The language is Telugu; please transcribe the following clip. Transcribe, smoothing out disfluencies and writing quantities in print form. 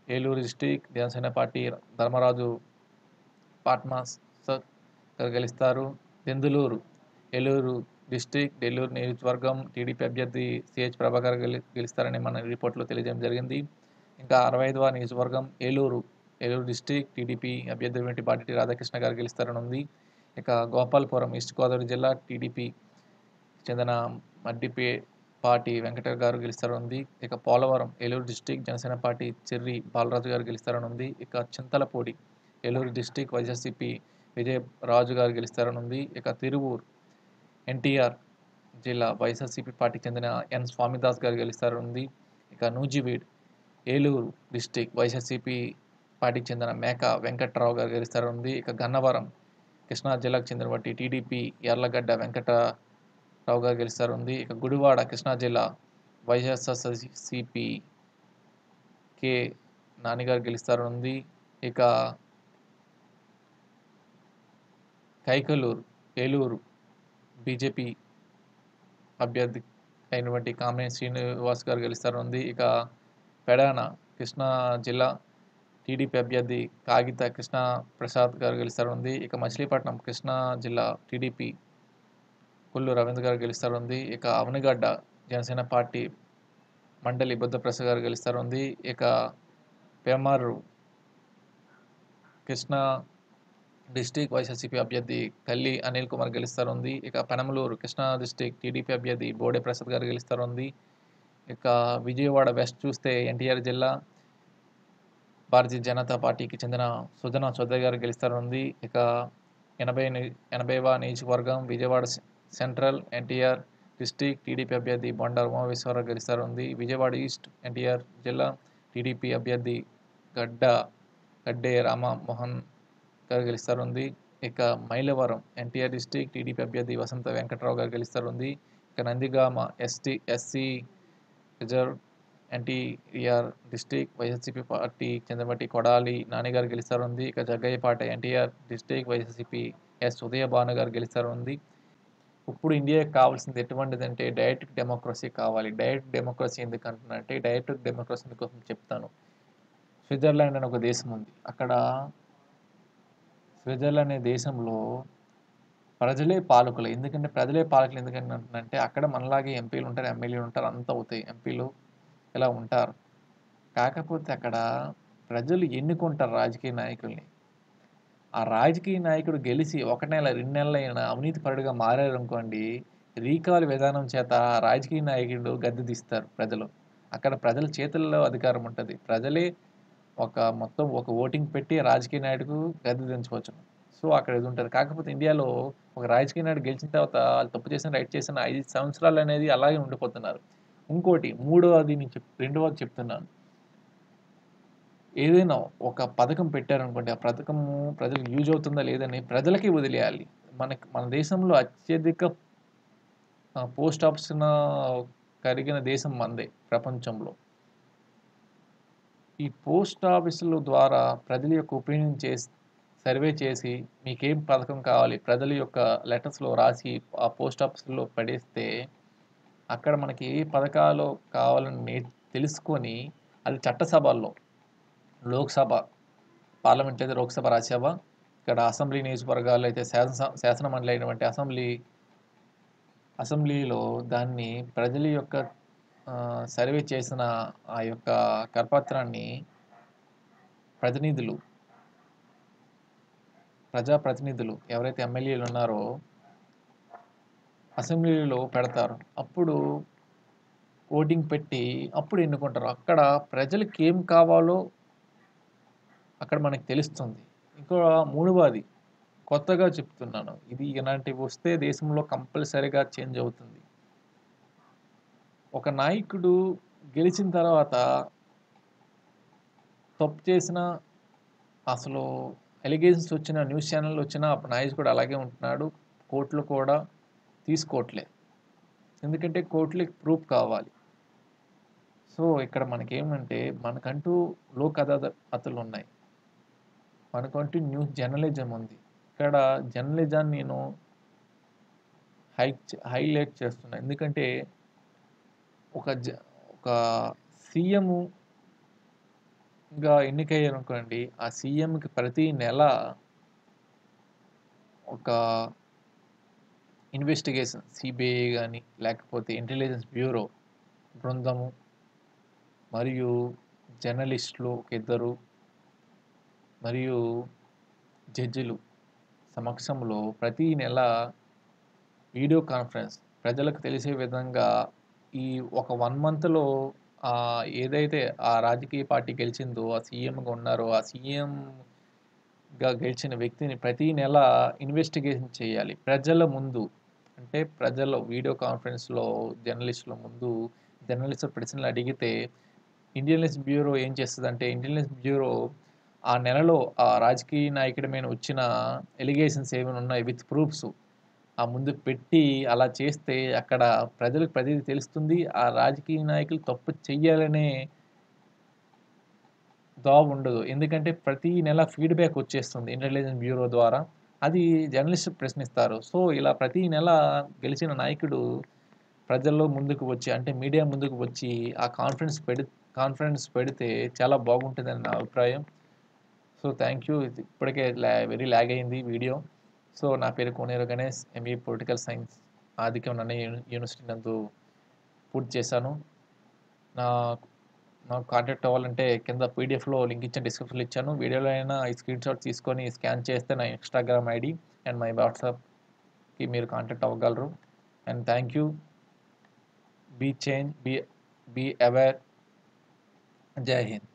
ఏలూరు డిస్టిక్ జనసేన పార్టీ ధర్మరాజు పాట్మాస్ గారు గెలుస్తారు. దెందులూరు ఏలూరు డిస్టిక్ నెల్లూరు నియోజకవర్గం టీడీపీ అభ్యర్థి సిహెచ్ ప్రభాకర్ గెలుస్తారని మన రిపోర్ట్లో తెలియజేయడం జరిగింది. ఇంకా 65వ నియోజకవర్గం ఏలూరు డిస్టిక్ టీడీపీ అభ్యర్థి బాటిటి రాధాకృష్ణ గారు గెలుస్తారని ఉంది. ఇక గోపాలపురం ఈస్ట్ గోదావరి జిల్లా టీడీపీ చెందిన మడ్డిపే పార్టీ వెంకట గారు గెలుస్తారని ఉంది. ఇక Polavaram Eluru district Janasena party cherry Balaraju గారు గెలుస్తారని ఉంది. ఇక చింతలపూడి ఏలూరు డిస్టిక్ వైఎస్ఆర్సీపీ విజయరాజు గారు గెలుస్తారని ఉంది. ఇక తిరువూరు ఎన్టీఆర్ జిల్లా వైఎస్ఆర్సీపీ పార్టీకి చెందిన ఎన్ స్వామిదాస్ గారు గెలుస్తారని ఉంది. ఇక నూజివీడ్ ఏలూరు డిస్టిక్ వైఎస్ఆర్సీపీ పార్టీకి చెందిన మేక వెంకట్రావు గారు గెలుస్తారని ఉంది. ఇక గన్నవరం కృష్ణా జిల్లాకు చెందినటువంటి టీడీపీ యార్లగడ్డ వెంకటరావు గారు గెలుస్తారని ఉంది. ఇక గుడివాడ కృష్ణా జిల్లా వైఎస్ఆర్సీపీ కె నాని గారు గెలుస్తారని ఉంది. ఇక కైకలూరు ఏలూరు బీజేపీ అభ్యర్థి అయినటువంటి కామినేని శ్రీనివాస్ గారు గెలుస్తారని ఉంది. ఇక పెడాన కృష్ణా జిల్లా టీడీపీ అభ్యర్థి కాగిత కృష్ణ ప్రసాద్ గారు గెలుస్తారని ఉంది. ఇక మచిలీపట్నం కృష్ణా జిల్లా టీడీపీ కొల్లు రవీంద్ర గారు గెలుస్తారని ఉంది. ఇక అవనిగడ్డ జనసేన పార్టీ మండలి బుద్ధప్రసాద్ గారు గెలుస్తారని ఉంది. ఇక పెమారు కృష్ణా డిస్టిక్ వైఎస్ఆర్సీపీ అభ్యర్థి కల్లి అనిల్ కుమార్ గెలుస్తారని ఉంది. ఇక పెనమలూరు కృష్ణా డిస్టిక్ టీడీపీ అభ్యర్థి బోడే ప్రసాద్ గారు గెలుస్తారని ఉంది. ఇక విజయవాడ వెస్ట్ చూస్తే ఎన్టీఆర్ జిల్లా భారతీయ జనతా పార్టీకి చెందిన సుజనా చౌదరి గారు గెలుస్తారని ఉంది. ఇక 80వ నియోజకవర్గం Vijayawada central NTR district TDP అభ్యర్థి బొండారు ఉమామహేశ్వరరావు గెలుస్తారని ఉంది. విజయవాడ ఈస్ట్ ఎన్టీఆర్ జిల్లా టీడీపీ అభ్యర్థి గడ్డే రామమోహన్ గారు గెలుస్తారని ఉంది. ఇక మైలవరం ఎన్టీఆర్ డిస్టిక్ టీడీపీ అభ్యర్థి వసంత వెంకట్రావు గారు గెలుస్తారని ఉంది. ఇక Nandigama SC reserve NTR district YSRCP పార్టీకి చెందినటువంటి కొడాలి నాని గారు గెలుస్తారని ఉంది. ఇక జగ్గయ్యపేట ఎన్టీఆర్ డిస్టిక్ వైఎస్ఆర్సీపీ ఎస్ ఉదయభాను గారు గెలుస్తారని ఉంది. ఇప్పుడు ఇండియాకి కావాల్సింది ఎటువంటిదంటే డైరెక్ట్ డెమోక్రసీ కావాలి. డైరెక్ట్ డెమోక్రసీ ఎందుకు అంటున్నానంటే డైరెక్ట్ డెమోక్రసీ కోసం చెప్తాను. స్విట్జర్లాండ్ అనే ఒక దేశం ఉంది. అక్కడ స్విట్జర్లాండ్ అనే దేశంలో ప్రజలే పాలకులు. ఎందుకంటే ప్రజలే పాలకులు ఎందుకంటే అంటున్నానంటే అక్కడ మనలాగే ఎంపీలు ఉంటారు, ఎమ్మెల్యేలు ఉంటారు, అంతా అవుతాయి. ఎంపీలు ఇలా ఉంటారు. కాకపోతే అక్కడ ప్రజలు ఎన్నుకుంటారు రాజకీయ నాయకుల్ని. ఆ రాజకీయ నాయకుడు గెలిచి 1 నెల, 2 నెలలైనా అవినీతి పరుడుగా మారారనుకోండి, రీకాల్ విధానం చేత ఆ రాజకీయ నాయకుడు గద్దె దిస్తారు ప్రజలు. అక్కడ ప్రజల చేతుల్లో అధికారం ఉంటది. ప్రజలే మొత్తం ఒక ఓటింగ్ పెట్టి రాజకీయ నాయకుడు గద్దె దించవచ్చును. సో, అక్కడ ఇది ఉంటది. కాకపోతే ఇండియాలో ఒక రాజకీయ నాయకుడు గెలిచిన తర్వాత వాళ్ళు తప్పు చేసినా, రైట్ చేసినా 5 సంవత్సరాలు అనేది అలాగే ఉండిపోతున్నారు. ఇంకోటి రెండవది చెప్తున్నాను. ఏదైనా ఒక పథకం పెట్టారనుకోండి, ఆ పథకము ప్రజలకు యూజ్ అవుతుందా లేదని ప్రజలకే వదిలేయాలి. మన దేశంలో అత్యధిక పోస్ట్ ఆఫీస్‌న కలిగిన దేశం మనదే ప్రపంచంలో. ఈ పోస్ట్ ఆఫీసుల ద్వారా ప్రజల యొక్క ఒపీనియన్ సర్వే చేసి మీకేం పథకం కావాలి ప్రజల యొక్క లెటర్స్‌లో రాసి ఆ పోస్ట్ ఆఫీసుల్లో పడేస్తే అక్కడ మనకి ఏ పథకాలు కావాలని తెలుసుకొని అది చట్టసభల్లో లోక్‌సభ, పార్లమెంట్ అయితే లోక్‌సభ, రాజ్యసభ, ఇక్కడ అసెంబ్లీ నియోజకవర్గాల్లో అయితే శాసన మండలి అయినటువంటి అసెంబ్లీలో దాన్ని ప్రజల యొక్క సర్వే చేసిన ఆ యొక్క కరపత్రాన్ని ప్రజాప్రతినిధులు ఎవరైతే ఎమ్మెల్యేలు ఉన్నారో అసెంబ్లీలో పెడతారు. అప్పుడు ఓటింగ్ పెట్టి అప్పుడు ఎన్నుకుంటారు. అక్కడ ప్రజలకి ఏం కావాలో అక్కడ మనకు తెలుస్తుంది. ఇంకో మూడవది కొత్తగా చెప్తున్నాను. ఇది ఇలాంటివి వస్తే దేశంలో కంపల్సరీగా చేంజ్ అవుతుంది. ఒక నాయకుడు గెలిచిన తర్వాత తప్పు చేసిన అసలు ఎలిగేషన్స్ వచ్చిన న్యూస్ ఛానెల్‌లో వచ్చిన నాయకుడు అలాగే ఉంటున్నాడు. కోర్టులు కూడా తీసుకోవట్లే. ఎందుకంటే కోర్టులకి ప్రూఫ్ కావాలి. సో, ఇక్కడ మనకేమంటే మనకంటూ లోక్ అదాలతులు ఉన్నాయి. మనకంటూ న్యూస్ జర్నలిజం ఉంది. ఇక్కడ జర్నలిజాన్ని నేను హైలైట్ చేస్తున్నా. ఎందుకంటే ఒక సీఎం ఇంకా ఎన్నికయ్యారనుకోండి, ఆ సీఎంకి ప్రతి నెల ఒక ఇన్వెస్టిగేషన్ సిబిఐ కానీ లేకపోతే ఇంటెలిజెన్స్ బ్యూరో బృందము మరియు జర్నలిస్టులు ఒక ఇద్దరు మరియు జడ్జిలు సమక్షంలో ప్రతి నెల వీడియో కాన్ఫరెన్స్ ప్రజలకు తెలిసే విధంగా ఈ ఒక 1 మంత్లో ఏదైతే ఆ రాజకీయ పార్టీ గెలిచిందో ఆ సీఎంగా ఉన్నారో ఆ సీఎంగా గెలిచిన వ్యక్తిని ప్రతి నెల ఇన్వెస్టిగేషన్ చేయాలి ప్రజల ముందు. అంటే ప్రజలు వీడియో కాన్ఫరెన్స్లో జర్నలిస్టుల ముందు జర్నలిస్టు ప్రశ్నలు అడిగితే ఇంటెలిజెన్స్ బ్యూరో ఏం చేస్తుందంటే ఇంటెలిజెన్స్ బ్యూరో ఆ నెలలో ఆ రాజకీయ నాయకుడి మీద వచ్చిన ఎలిగేషన్స్ ఏమైనా ఉన్నాయి విత్ ప్రూఫ్స్ ఆ ముందు పెట్టి అలా చేస్తే అక్కడ ప్రజలకు ప్రతిదీ తెలుస్తుంది. ఆ రాజకీయ నాయకులు తప్పు చెయ్యాలనే ఉండదు. ఎందుకంటే ప్రతి నెల ఫీడ్‌బ్యాక్ వచ్చేస్తుంది ఇంటెలిజెన్స్ బ్యూరో ద్వారా. అది జర్నలిస్ట్ ప్రశ్నిస్తారు. సో, ఇలా ప్రతి నెల గెలిచిన నాయకుడు ప్రజల్లో ముందుకు వచ్చి అంటే మీడియా ముందుకు వచ్చి ఆ కాన్ఫరెన్స్ పెడితే చాలా బాగుంటుందని నా అభిప్రాయం. So, thank you. ఇది ఇప్పటికే వెరీ లాగ్ అయింది వీడియో. సో, నా పేరు Koneru Ganesh. MBA political science ఆదికం నన్నయ్య యూనివర్సిటీ నందు పూర్తి చేశాను. నా నాకు కాంటాక్ట్ అవ్వాలంటే కింద పీడిఎఫ్‌లో లింక్ ఇచ్చాను. డిస్క్రిప్షన్‌లో ఇచ్చాను. వీడియోలో అయినా ఈ స్క్రీన్‌షాట్ తీసుకొని స్కాన్ చేస్తే నా ఇన్‌స్టాగ్రామ్ ఐడీ అండ్ మై వాట్సాప్‌కి మీరు కాంటాక్ట్ అవ్వగలరు. And thank you. Be change, be aware. Jai Hind.